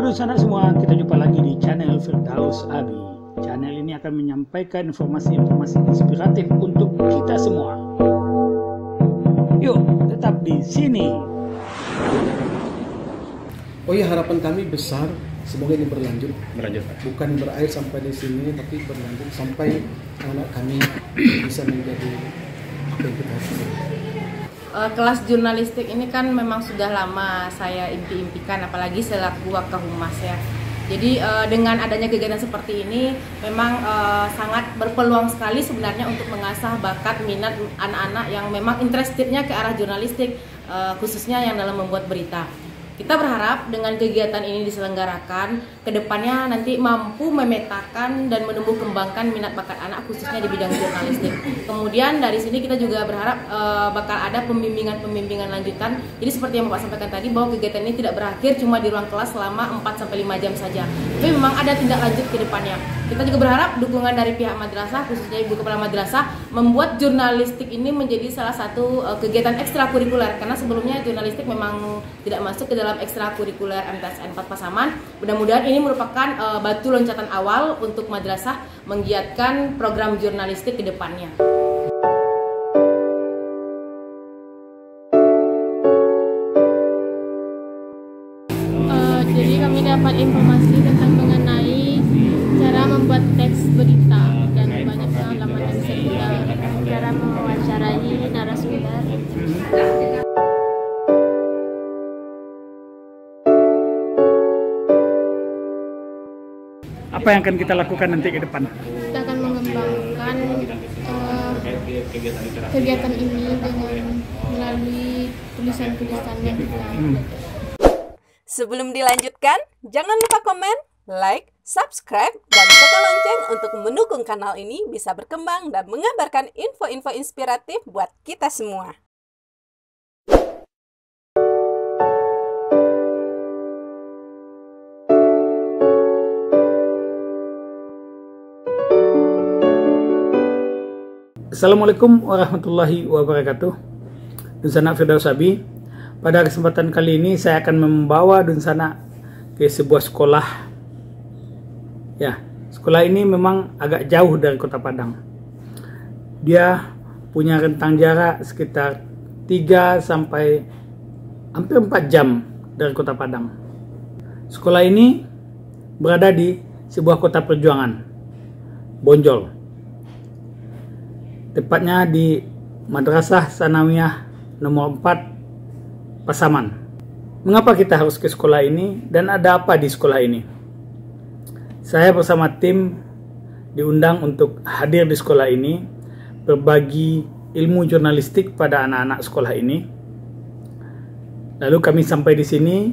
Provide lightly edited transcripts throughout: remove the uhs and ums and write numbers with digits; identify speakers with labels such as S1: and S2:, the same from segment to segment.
S1: Halo sanak semua, kita jumpa lagi di channel Firdaus Abi. Channel ini akan menyampaikan informasi-informasi inspiratif untuk kita semua. Yuk, tetap di sini.
S2: Oh iya, harapan kami besar, semoga ini berlanjut. Bukan berakhir sampai di sini, tapi berlanjut sampai anak kami bisa menjadi apa yang kita harapkan.
S3: Kelas jurnalistik ini kan memang sudah lama saya impi-impikan, apalagi selaku Wakahumas ya. Jadi dengan adanya kegiatan seperti ini memang sangat berpeluang sekali sebenarnya untuk mengasah bakat minat anak-anak yang memang interestednya ke arah jurnalistik, khususnya yang dalam membuat berita. Kita berharap dengan kegiatan ini diselenggarakan, kedepannya nanti mampu memetakan dan menumbuh kembangkan minat bakat anak khususnya di bidang jurnalistik. Kemudian dari sini kita juga berharap bakal ada pembimbingan lanjutan. Jadi seperti yang Bapak sampaikan tadi bahwa kegiatan ini tidak berakhir cuma di ruang kelas selama 4-5 jam saja. Tapi memang ada tindak lanjut ke depannya. Kita juga berharap dukungan dari pihak madrasah, khususnya Ibu Kepala Madrasah, membuat jurnalistik ini menjadi salah satu kegiatan ekstrakurikuler. Karena sebelumnya jurnalistik memang tidak masuk ke dalam ekstrakurikuler MTSN 4 Pasaman. Mudah-mudahan ini merupakan batu loncatan awal untuk madrasah menggiatkan program jurnalistik ke depannya.
S4: Jadi kami dapat informasi tentang mengenai cara membuat teks berita dan banyak pengalaman yang bisa kita, cara mewawancarai narasumber.
S1: Apa yang akan kita lakukan nanti ke depan?
S4: Kita akan mengembangkan kegiatan ini dengan melalui tulisan-tulisan yang kita
S5: Sebelum dilanjutkan, jangan lupa komen, like, subscribe, dan tekan lonceng untuk mendukung kanal ini bisa berkembang dan mengabarkan info-info inspiratif buat kita semua.
S1: Assalamualaikum warahmatullahi wabarakatuh. Dunsana Firdaus Abi. Pada kesempatan kali ini saya akan membawa Dunsana ke sebuah sekolah. Ya, sekolah ini memang agak jauh dari Kota Padang. Dia punya rentang jarak sekitar 3 sampai hampir 4 jam dari Kota Padang. Sekolah ini berada di sebuah kota perjuangan, Bonjol. Tepatnya di Madrasah Sanawiyah nomor 4 Pasaman. Mengapa kita harus ke sekolah ini dan ada apa di sekolah ini? Saya bersama tim diundang untuk hadir di sekolah ini, berbagi ilmu jurnalistik pada anak-anak sekolah ini. Lalu kami sampai di sini,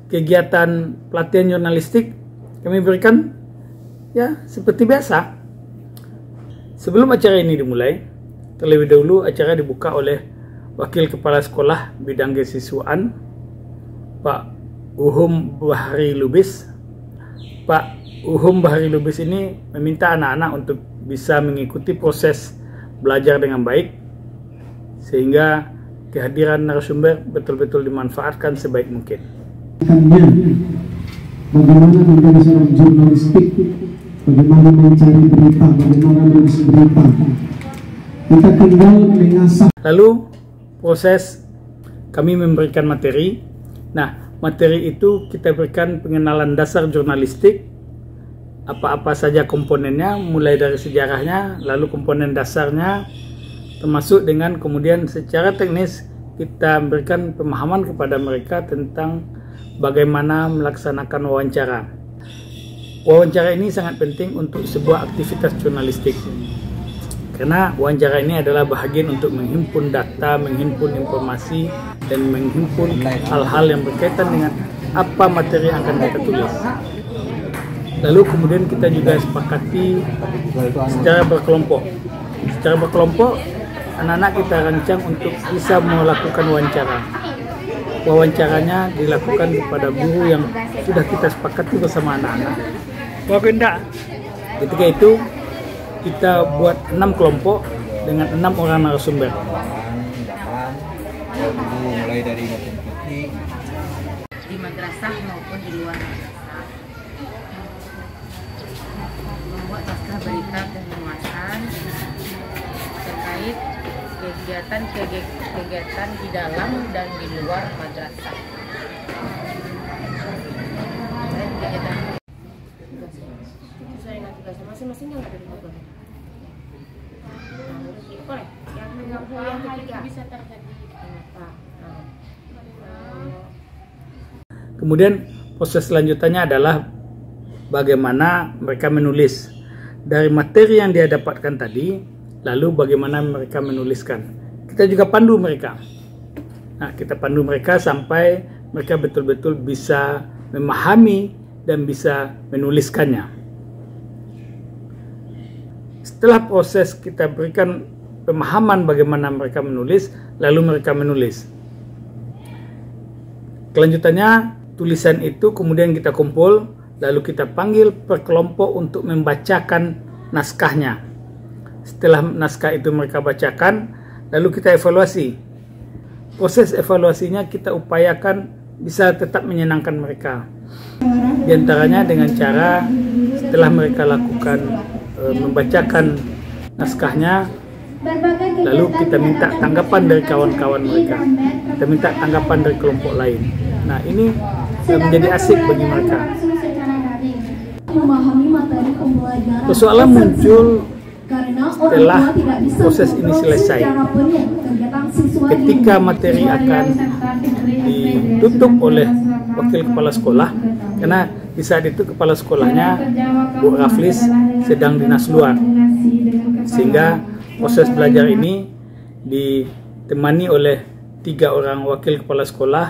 S1: kegiatan pelatihan jurnalistik kami berikan ya seperti biasa. Sebelum acara ini dimulai, terlebih dahulu acara dibuka oleh Wakil Kepala Sekolah Bidang Kesiswaan, Pak Uhum Bahri Lubis. Pak Uhum Bahri Lubis ini meminta anak-anak untuk bisa mengikuti proses belajar dengan baik, sehingga kehadiran narasumber betul-betul dimanfaatkan sebaik mungkin.
S6: Bagaimana menjadi seorang jurnalistik, bagaimana mencari berita, bagaimana menulis berita. Kita tinggal mengasah.
S1: Lalu proses kami memberikan materi. Nah, materi itu kita berikan pengenalan dasar jurnalistik, apa-apa saja komponennya, mulai dari sejarahnya, lalu komponen dasarnya, termasuk dengan kemudian secara teknis kita memberikan pemahaman kepada mereka tentang bagaimana melaksanakan wawancara. Wawancara ini sangat penting untuk sebuah aktivitas jurnalistik. Karena wawancara ini adalah bahagian untuk menghimpun data, menghimpun informasi, dan menghimpun hal-hal yang berkaitan dengan apa materi yang akan kita tulis. Lalu kemudian kita juga sepakati secara berkelompok. Secara berkelompok, anak-anak kita rancang untuk bisa melakukan wawancara. Wawancaranya dilakukan kepada guru yang sudah kita sepakati bersama anak-anak. Ketika itu, kita buat 6 kelompok dengan 6 orang narasumber.
S7: Mulai dari
S3: kegiatan di dalam dan di luar madrasah. Saya ingat tugasnya masing-masing yang ada di buku. Boleh? Yang ketiga bisa terjadi.
S1: Kemudian proses selanjutnya adalah bagaimana mereka menulis dari materi yang dia dapatkan tadi, lalu bagaimana mereka menuliskan. Kita juga pandu mereka. Nah, kita pandu mereka sampai mereka betul-betul bisa memahami dan bisa menuliskannya. Setelah proses kita berikan pemahaman bagaimana mereka menulis, lalu mereka menulis. Kelanjutannya, tulisan itu kemudian kita kumpul, lalu kita panggil per kelompok untuk membacakan naskahnya. Setelah naskah itu mereka bacakan, lalu kita evaluasi. Proses evaluasinya kita upayakan bisa tetap menyenangkan mereka. Di antaranya dengan cara setelah mereka lakukan membacakan naskahnya, lalu kita minta tanggapan dari kawan-kawan mereka. Kita minta tanggapan dari kelompok lain. Nah, ini menjadi asik bagi mereka. Persoalan muncul setelah proses ini selesai. Ketika materi akan ditutup oleh wakil kepala sekolah, karena di saat itu kepala sekolahnya Bu Raflis sedang dinas luar, sehingga proses belajar ini ditemani oleh 3 orang wakil kepala sekolah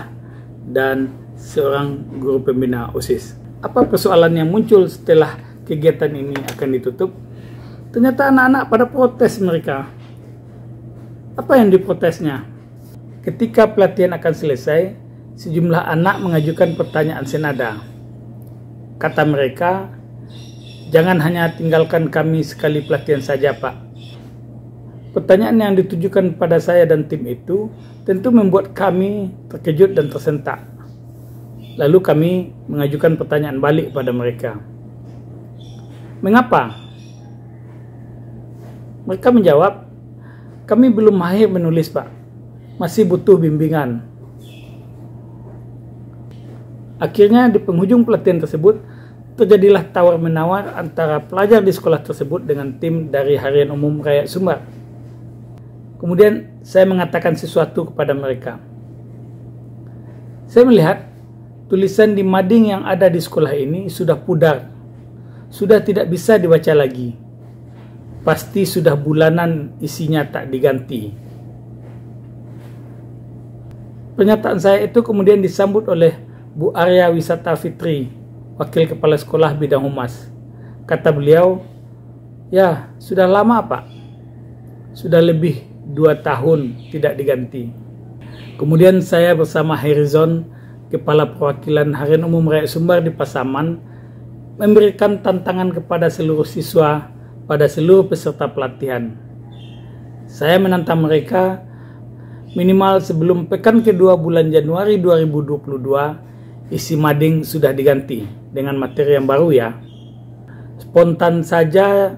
S1: dan seorang guru pembina OSIS. Apa persoalan yang muncul setelah kegiatan ini akan ditutup? Ternyata anak-anak pada protes mereka. Apa yang diprotesnya? Ketika pelatihan akan selesai, sejumlah anak mengajukan pertanyaan senada. Kata mereka, jangan hanya tinggalkan kami sekali pelatihan saja, Pak. Pertanyaan yang ditujukan pada saya dan tim itu tentu membuat kami terkejut dan tersentak. Lalu kami mengajukan pertanyaan balik pada mereka. Mengapa? Mereka menjawab, kami belum mahir menulis, Pak. Masih butuh bimbingan. Akhirnya di penghujung pelatihan tersebut, terjadilah tawar-menawar antara pelajar di sekolah tersebut dengan tim dari Harian Umum Rakyat Sumbar. Kemudian saya mengatakan sesuatu kepada mereka. Saya melihat tulisan di mading yang ada di sekolah ini sudah pudar. Sudah tidak bisa dibaca lagi. Pasti sudah bulanan isinya tak diganti. Pernyataan saya itu kemudian disambut oleh Bu Arya Wisata Fitri, Wakil Kepala Sekolah Bidang Humas. Kata beliau, ya sudah lama, Pak. Sudah lebih 2 tahun tidak diganti. Kemudian saya bersama Herizon, Kepala Perwakilan Harian Umum Rakyat Sumbar di Pasaman, memberikan tantangan kepada seluruh siswa pada seluruh peserta pelatihan. Saya menantang mereka minimal sebelum pekan kedua bulan Januari 2022 isi mading sudah diganti dengan materi yang baru ya. Spontan saja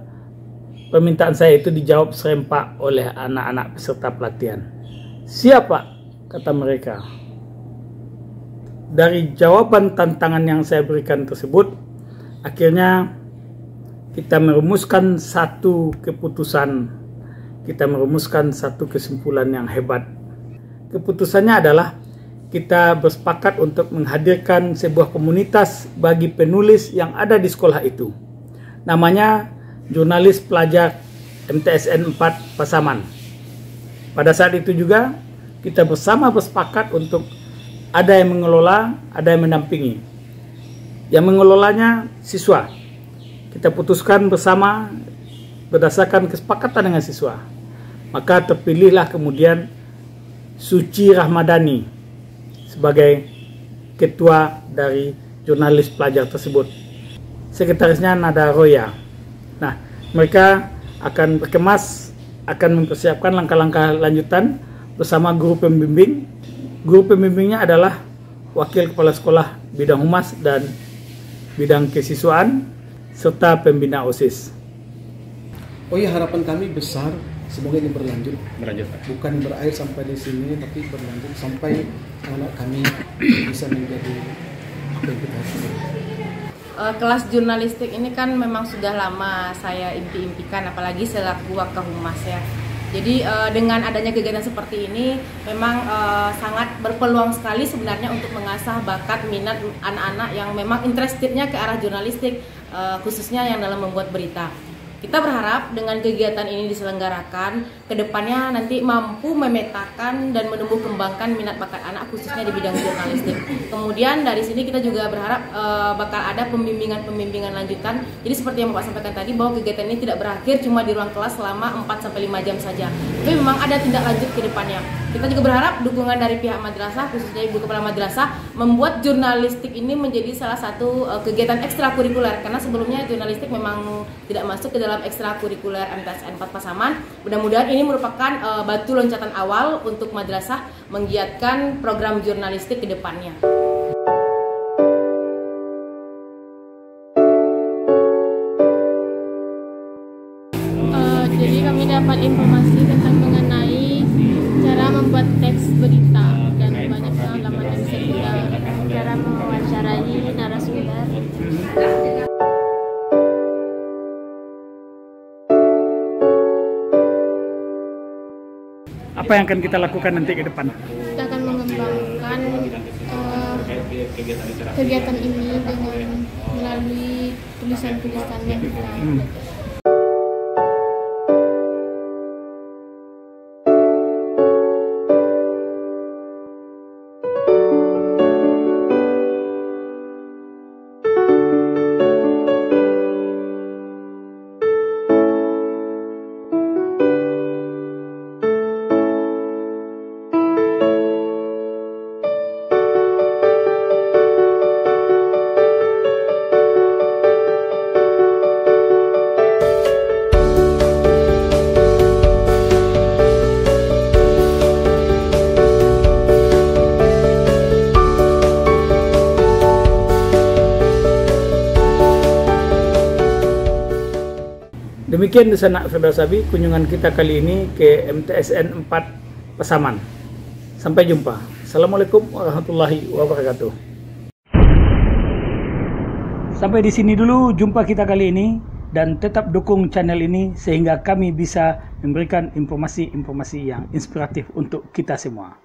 S1: permintaan saya itu dijawab serempak oleh anak-anak peserta pelatihan. Siap, Pak, kata mereka. Dari jawaban tantangan yang saya berikan tersebut, akhirnya kita merumuskan satu keputusan, kita merumuskan satu kesimpulan yang hebat. Keputusannya adalah kita bersepakat untuk menghadirkan sebuah komunitas bagi penulis yang ada di sekolah itu. Namanya Jurnalis Pelajar MTSN 4 Pasaman. Pada saat itu juga kita bersama bersepakat untuk ada yang mengelola, ada yang mendampingi. Yang mengelolanya siswa. Kita putuskan bersama berdasarkan kesepakatan dengan siswa. Maka terpilihlah kemudian Suci Rahmadani sebagai ketua dari jurnalis pelajar tersebut. Sekretarisnya Nada Roya. Nah, mereka akan berkemas, akan mempersiapkan langkah-langkah lanjutan bersama guru pembimbing. Guru pembimbingnya adalah Wakil Kepala Sekolah Bidang Humas dan Bidang Kesiswaan serta pembina OSIS.
S2: Oh ya, harapan kami besar semoga ini berlanjut,
S7: Pak.
S2: bukan berakhir sampai di sini, tapi berlanjut sampai anak kami bisa menjadi apa yang kita harapkan.
S3: Kelas jurnalistik ini kan memang sudah lama saya impi-impikan, apalagi selaku Wakahumas ya. Jadi dengan adanya kegiatan seperti ini memang sangat berpeluang sekali sebenarnya untuk mengasah bakat minat anak-anak yang memang interestednya ke arah jurnalistik, khususnya yang dalam membuat berita. Kita berharap dengan kegiatan ini diselenggarakan, kedepannya nanti mampu memetakan dan menumbuh kembangkan minat bakat anak khususnya di bidang jurnalistik. Kemudian dari sini kita juga berharap bakal ada pembimbingan lanjutan. Jadi seperti yang Bapak sampaikan tadi bahwa kegiatan ini tidak berakhir cuma di ruang kelas selama 4-5 jam saja. Tapi memang ada tindak lanjut ke depannya. Kita juga berharap dukungan dari pihak madrasah, khususnya Ibu Kepala Madrasah, membuat jurnalistik ini menjadi salah satu kegiatan ekstrakurikuler. Karena sebelumnya jurnalistik memang tidak masuk ke dalam ekstrakurikuler MTSN 4 Pasaman. Mudah-mudahan ini merupakan batu loncatan awal untuk madrasah menggiatkan program jurnalistik ke depannya.
S4: Jadi kami dapat informasi tentang mengenai cara membuat teks berita dan banyak pengalaman yang bisa kita, cara mewawancarai narasumber.
S1: Apa yang akan kita lakukan nanti ke depan?
S4: Kita akan mengembangkan kegiatan ini dengan melalui tulisan-tulisan yang kita.
S1: Demikian di sana Firdaus Abi, kunjungan kita kali ini ke MTSN 4 Pasaman. Sampai jumpa. Assalamualaikum warahmatullahi wabarakatuh. Sampai di sini dulu jumpa kita kali ini, dan tetap dukung channel ini sehingga kami bisa memberikan informasi-informasi yang inspiratif untuk kita semua.